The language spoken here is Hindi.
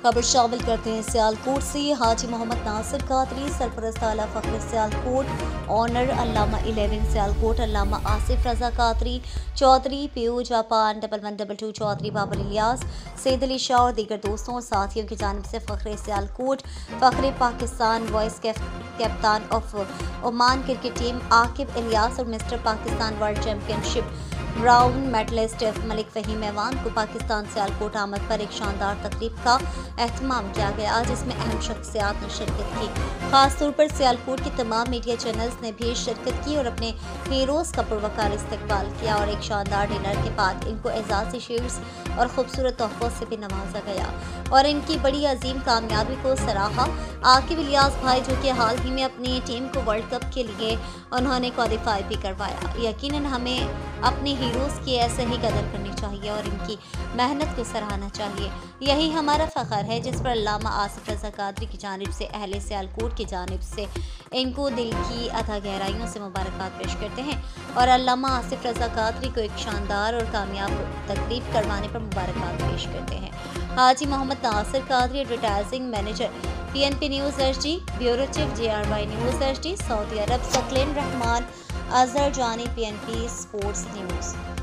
खबर शामिल करते हैं सियालकोट से। हाजी मोहम्मद नासिर कादरी सरपरस्त आला फख्र सियालकोट, ऑनर अल्लामा 11 सियालकोट, अल्लामा आसिफ रजा कादरी चौधरी, पीयू जापान 1112 चौधरी, बाबर इलियास, सैयद अली शाह और दीगर दोस्तों और साथियों की जानिब से फख्र सियालकोट, फख्र Pakistan, vice captain of Oman cricket team Aqib Ilyas और mister Pakistan world championship brown medallist Malik Faheem Awan को पाकिस्तान सियालकोट आमद पर एक शानदार तकरीब का एहतमाम किया गया, जिसमें अहम शख्सियात ने शिरकत की। खासतौर पर सियालकोट के तमाम मीडिया चैनल्स ने भी शिरकत की और अपने हीरोज़ का पुरवकार इस्तकबाल किया और एक शानदार डिनर के बाद इनको एजाज़ी शेयर्स और खूबसूरत तोहफ़ों से भी नवाजा गया और इनकी बड़ी अजीम कामयाबी को सराहा। आकिब इलियास भाई, जो कि हाल ही में अपनी टीम को वर्ल्ड कप के लिए उन्होंने क्वालिफाई भी करवाया। यकीनन हमें अपने हीरोज़ की ऐसे ही कदर करनी चाहिए और इनकी मेहनत को सराहना चाहिए। यही हमारा फ़ख्र है जिस पर अल्लामा आसिफ रज़ा कादरी की जानिब से अहले सियालकोट की जानिब से इनको दिल की अथाह गहराइयों से मुबारकबाद पेश करते हैं और अल्लामा आसिफ रज़ा कादरी को एक शानदार और कामयाब तकरीब करवाने पर मुबारकबाद पेश करते हैं। हाजी Mohammad Nasir Qadri, advertising manager, PNP news HD, bureau chief GRY news HD, Saudi Arabia, Saqlain Rehman, Azhar Jani, PNP sports news.